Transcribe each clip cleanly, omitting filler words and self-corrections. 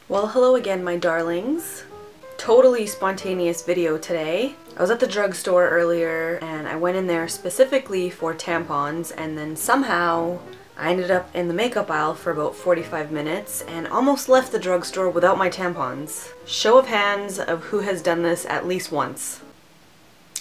Well, hello again, my darlings. Totally spontaneous video today. I was at the drugstore earlier and I went in there specifically for tampons, and then somehow I ended up in the makeup aisle for about 45 minutes and almost left the drugstore without my tampons. Show of hands of who has done this at least once.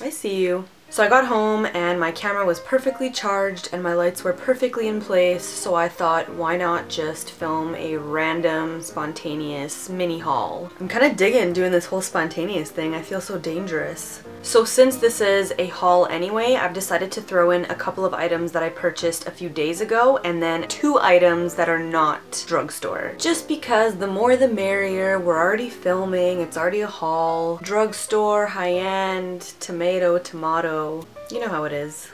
I see you. So I got home and my camera was perfectly charged and my lights were perfectly in place, so I thought, why not just film a random, spontaneous mini haul? I'm kind of digging doing this whole spontaneous thing. I feel so dangerous. So since this is a haul anyway, I've decided to throw in a couple of items that I purchased a few days ago and then 2 items that are not drugstore. Just because the more the merrier, we're already filming, it's already a haul. Drugstore, high-end, tomato. You know how it is.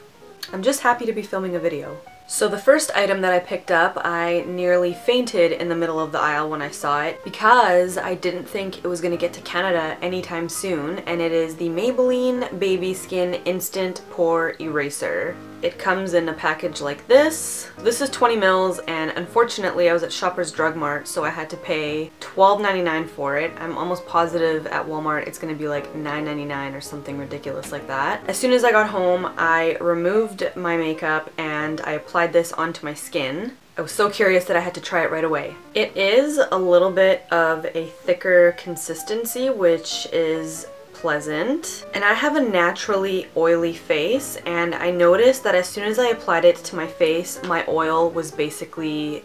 I'm just happy to be filming a video. So the first item that I picked up, I nearly fainted in the middle of the aisle when I saw it because I didn't think it was going to get to Canada anytime soon, and it is the Maybelline Baby Skin Instant Pore Eraser. It comes in a package like this. This is 20 mils, and unfortunately I was at Shoppers Drug Mart, so I had to pay $12.99 for it. I'm almost positive at Walmart it's gonna be like $9.99 or something ridiculous like that. As soon as I got home, I removed my makeup and I applied this onto my skin. I was so curious that I had to try it right away. It is a little bit of a thicker consistency, which is pleasant. And I have a naturally oily face, and I noticed that as soon as I applied it to my face, my oil was basically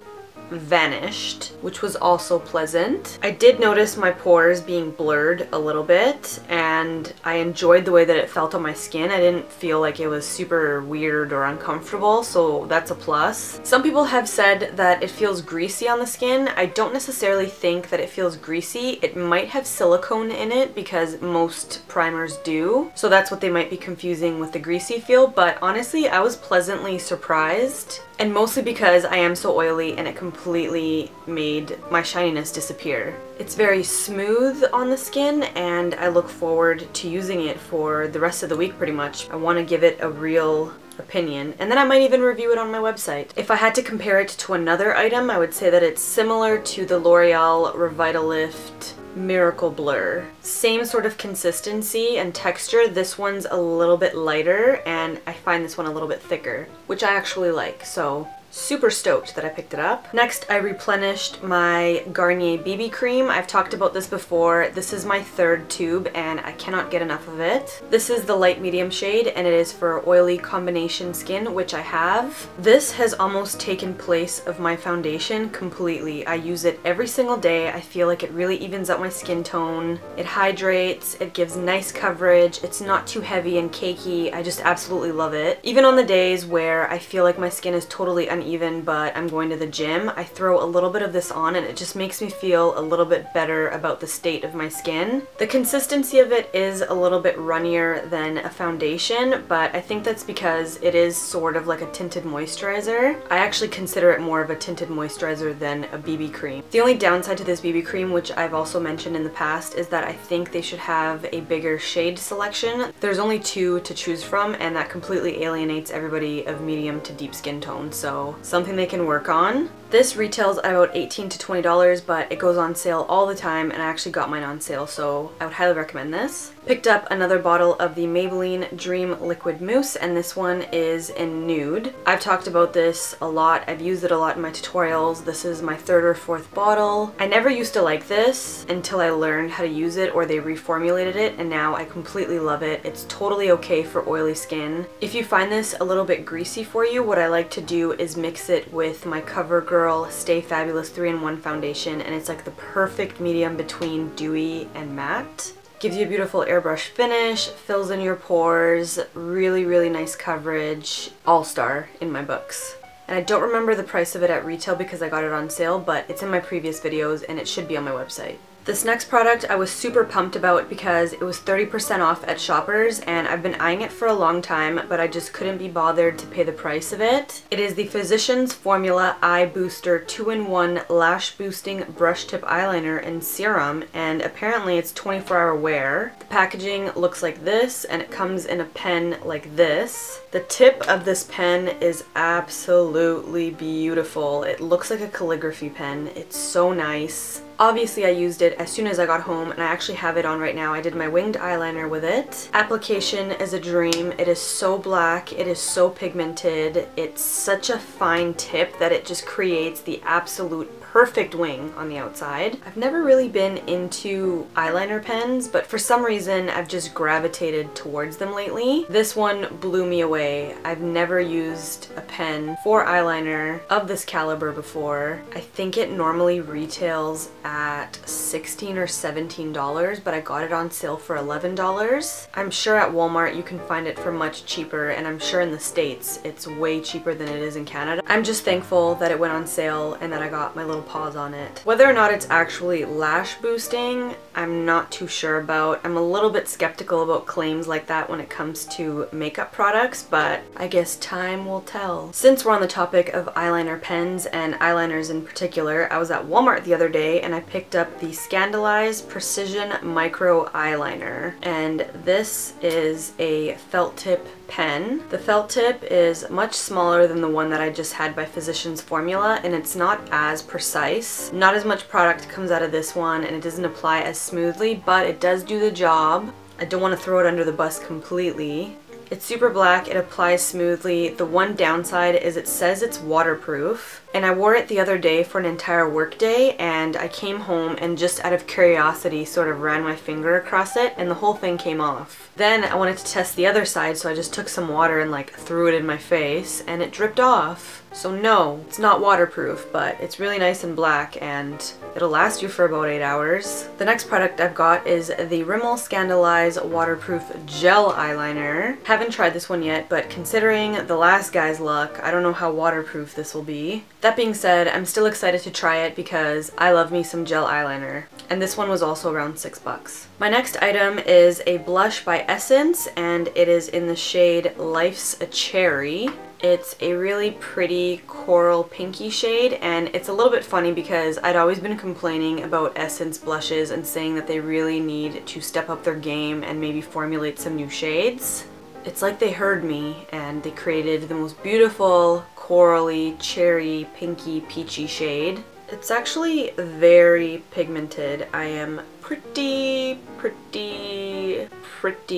vanished, which was also pleasant. I did notice my pores being blurred a little bit, and I enjoyed the way that it felt on my skin. I didn't feel like it was super weird or uncomfortable, so that's a plus. Some people have said that it feels greasy on the skin. I don't necessarily think that it feels greasy. It might have silicone in it because most primers do, so that's what they might be confusing with the greasy feel, but honestly I was pleasantly surprised. And mostly because I am so oily and it completely made my shininess disappear. It's very smooth on the skin and I look forward to using it for the rest of the week pretty much. I want to give it a real opinion, and then I might even review it on my website. If I had to compare it to another item, I would say that it's similar to the L'Oreal Revitalift Miracle Blur. Same sort of consistency and texture. This one's a little bit lighter and I find this one a little bit thicker, which I actually like, so super stoked that I picked it up. Next, I replenished my Garnier BB Cream. I've talked about this before. This is my 3rd tube and I cannot get enough of it. This is the light medium shade and it is for oily combination skin, which I have. This has almost taken place of my foundation completely. I use it every single day. I feel like it really evens out my skin tone. It hydrates, it gives nice coverage, it's not too heavy and cakey. I just absolutely love it. Even on the days where I feel like my skin is totally uneven but I'm going to the gym, I throw a little bit of this on and it just makes me feel a little bit better about the state of my skin. The consistency of it is a little bit runnier than a foundation, but I think that's because it is sort of like a tinted moisturizer. I actually consider it more of a tinted moisturizer than a BB cream. The only downside to this BB cream, which I've also mentioned in the past, is that I think they should have a bigger shade selection. There's only 2 to choose from and that completely alienates everybody of medium to deep skin tone, so something they can work on. This retails at about $18 to $20, but it goes on sale all the time and I actually got mine on sale, so I would highly recommend this. Picked up another bottle of the Maybelline Dream Liquid Mousse, and this one is in Nude. I've talked about this a lot. I've used it a lot in my tutorials. This is my 3rd or 4th bottle. I never used to like this until I learned how to use it, or they reformulated it, and now I completely love it. It's totally okay for oily skin. If you find this a little bit greasy for you, what I like to do is mix it with my CoverGirl Stay Fabulous 3-in-1 foundation, and it's like the perfect medium between dewy and matte. Gives you a beautiful airbrush finish, fills in your pores, really nice coverage. All-star in my books. And I don't remember the price of it at retail because I got it on sale, but it's in my previous videos and it should be on my website. This next product I was super pumped about because it was 30% off at Shoppers, and I've been eyeing it for a long time, but I just couldn't be bothered to pay the price of it. It is the Physicians Formula Eye Booster 2-in-1 Lash Boosting Brush Tip Eyeliner in Serum, and apparently it's 24-hour wear. The packaging looks like this, and it comes in a pen like this. The tip of this pen is absolutely beautiful. It looks like a calligraphy pen. It's so nice. Obviously I used it as soon as I got home, and I actually have it on right now. I did my winged eyeliner with it. Application is a dream. It is so black, it is so pigmented, it's such a fine tip that it just creates the absolute perfect wing on the outside. I've never really been into eyeliner pens, but for some reason I've just gravitated towards them lately. This one blew me away. I've never used a pen for eyeliner of this caliber before. I think it normally retails at $16 or $17, but I got it on sale for $11. I'm sure at Walmart you can find it for much cheaper, and I'm sure in the States it's way cheaper than it is in Canada. I'm just thankful that it went on sale and that I got my little paws on it. Whether or not it's actually lash boosting, I'm not too sure about. I'm a little bit skeptical about claims like that when it comes to makeup products, but I guess time will tell. Since we're on the topic of eyeliner pens and eyeliners in particular, I was at Walmart the other day and I picked up the Scandalized Precision Micro Eyeliner, and this is a felt tip pen. The felt tip is much smaller than the one that I just had by Physicians Formula, and it's not as precise. Not as much product comes out of this one, and it doesn't apply as smoothly, but it does do the job. I don't want to throw it under the bus completely. It's super black, it applies smoothly. The one downside is it says it's waterproof, and I wore it the other day for an entire work day, and I came home and just out of curiosity sort of ran my finger across it and the whole thing came off. Then I wanted to test the other side, so I just took some water and like threw it in my face and it dripped off. So no, it's not waterproof, but it's really nice and black and it'll last you for about 8 hours. The next product I've got is the Rimmel Scandalized Waterproof Gel Eyeliner. Haven't tried this one yet, but considering the last guy's luck, I don't know how waterproof this will be. That being said, I'm still excited to try it because I love me some gel eyeliner. And this one was also around $6. My next item is a blush by Essence, and it is in the shade Life's a Cherry. It's a really pretty coral pinky shade, and it's a little bit funny because I'd always been complaining about Essence blushes and saying that they really need to step up their game and maybe formulate some new shades. It's like they heard me and they created the most beautiful corally, cherry, pinky, peachy shade. It's actually very pigmented. I am pretty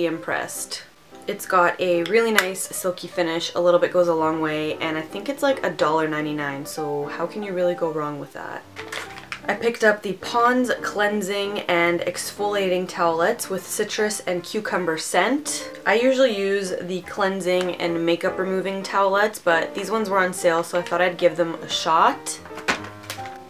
impressed. It's got a really nice silky finish, a little bit goes a long way, and I think it's like $1.99, so how can you really go wrong with that? I picked up the Pond's Cleansing and Exfoliating Towelettes with citrus and cucumber scent. I usually use the cleansing and makeup removing towelettes, but these ones were on sale, so I thought I'd give them a shot.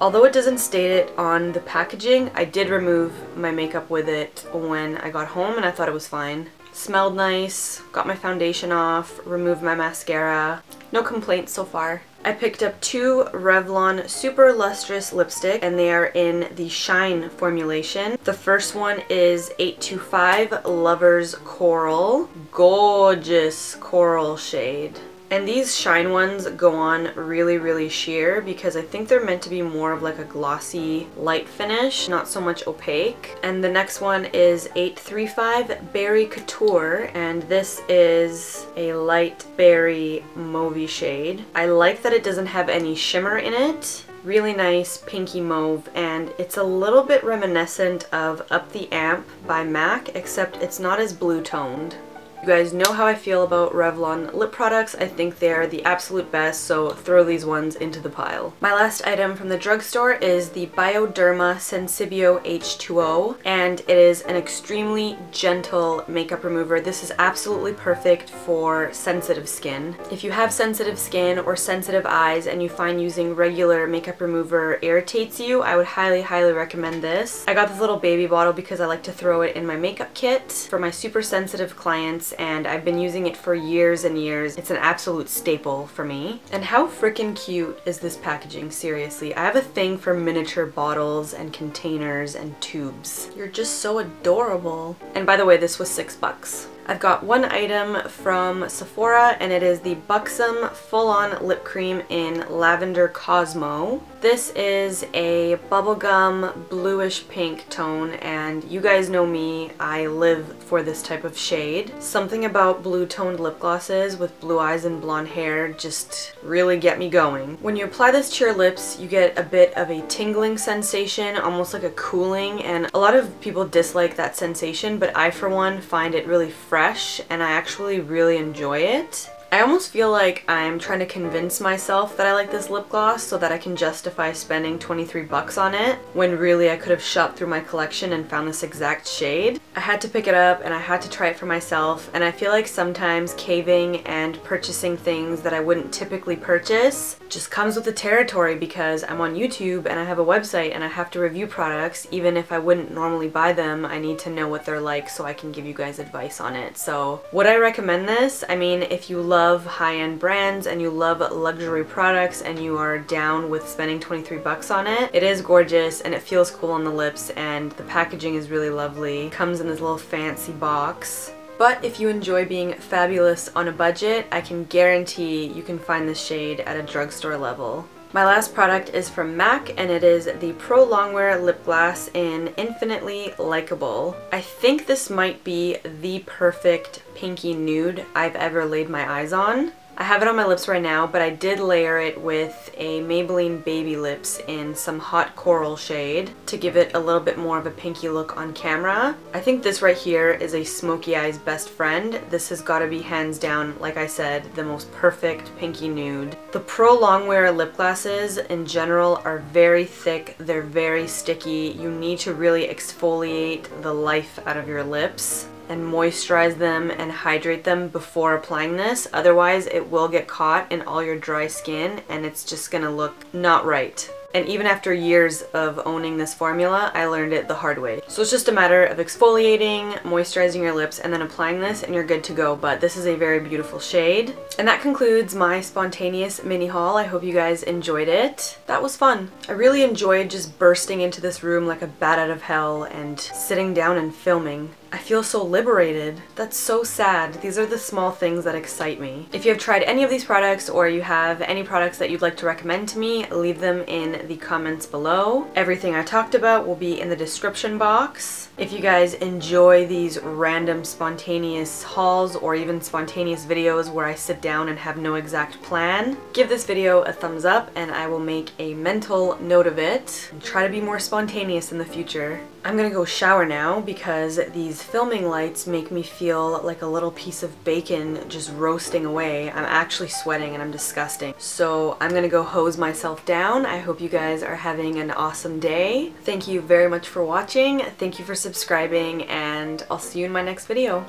Although it doesn't state it on the packaging, I did remove my makeup with it when I got home and I thought it was fine. Smelled nice, got my foundation off, removed my mascara. No complaints so far. I picked up 2 Revlon Super Lustrous lipstick, and they are in the Shine formulation. The first one is 825 Lover's Coral. Gorgeous coral shade. And these Shine ones go on really sheer because I think they're meant to be more of like a glossy light finish, not so much opaque. And the next one is 835 Berry Couture, and this is a light berry mauvey shade. I like that it doesn't have any shimmer in it. Really nice pinky mauve, and it's a little bit reminiscent of Up the Amp by MAC, except it's not as blue toned. You guys know how I feel about Revlon lip products. I think they're the absolute best, so throw these ones into the pile. My last item from the drugstore is the Bioderma Sensibio H2O, and it is an extremely gentle makeup remover. This is absolutely perfect for sensitive skin. If you have sensitive skin or sensitive eyes and you find using regular makeup remover irritates you, I would highly recommend this. I got this little baby bottle because I like to throw it in my makeup kit for my super sensitive clients, and I've been using it for years and years. It's an absolute staple for me. And how freaking cute is this packaging, seriously? I have a thing for miniature bottles and containers and tubes. You're just so adorable. And by the way, this was $6. I've got one item from Sephora, and it is the Buxon Full-On Lip Cream in Lavender Cosmo. This is a bubblegum bluish pink tone, and you guys know me, I live for this type of shade. Something about blue toned lip glosses with blue eyes and blonde hair just really get me going. When you apply this to your lips, you get a bit of a tingling sensation, almost like a cooling, and a lot of people dislike that sensation, but I for one find it really fresh and I actually really enjoy it. I almost feel like I'm trying to convince myself that I like this lip gloss so that I can justify spending 23 bucks on it, when really I could have shopped through my collection and found this exact shade. I had to pick it up and I had to try it for myself, and I feel like sometimes caving and purchasing things that I wouldn't typically purchase just comes with the territory, because I'm on YouTube and I have a website and I have to review products. Even if I wouldn't normally buy them, I need to know what they're like so I can give you guys advice on it. So would I recommend this? I mean, if you love high-end brands and you love luxury products and you are down with spending 23 bucks on it, it is gorgeous and it feels cool on the lips, and the packaging is really lovely. It comes in this little fancy box. But if you enjoy being fabulous on a budget, I can guarantee you can find this shade at a drugstore level. My last product is from MAC, and it is the Pro Longwear Lip Gloss in Infinitely Likeable. I think this might be the perfect pinky nude I've ever laid my eyes on. I have it on my lips right now, but I did layer it with a Maybelline Baby Lips in some hot coral shade to give it a little bit more of a pinky look on camera. I think this right here is a smoky eyes best friend. This has got to be hands down, like I said, the most perfect pinky nude. The Pro Longwear lip glosses in general are very thick, they're very sticky. You need to really exfoliate the life out of your lips and moisturize them and hydrate them before applying this. Otherwise, it will get caught in all your dry skin and it's just gonna look not right. And even after years of owning this formula, I learned it the hard way. So it's just a matter of exfoliating, moisturizing your lips, and then applying this and you're good to go. But this is a very beautiful shade. And that concludes my spontaneous mini haul. I hope you guys enjoyed it. That was fun. I really enjoyed just bursting into this room like a bat out of hell and sitting down and filming. I feel so liberated. That's so sad. These are the small things that excite me. If you have tried any of these products or you have any products that you'd like to recommend to me, leave them in the comments below. Everything I talked about will be in the description box. If you guys enjoy these random spontaneous hauls or even spontaneous videos where I sit down and have no exact plan, give this video a thumbs up and I will make a mental note of it and try to be more spontaneous in the future. I'm gonna go shower now because these filming lights make me feel like a little piece of bacon just roasting away. I'm actually sweating and I'm disgusting. So I'm gonna go hose myself down. I hope you guys are having an awesome day. Thank you very much for watching. Thank you for subscribing, and I'll see you in my next video.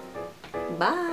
Bye!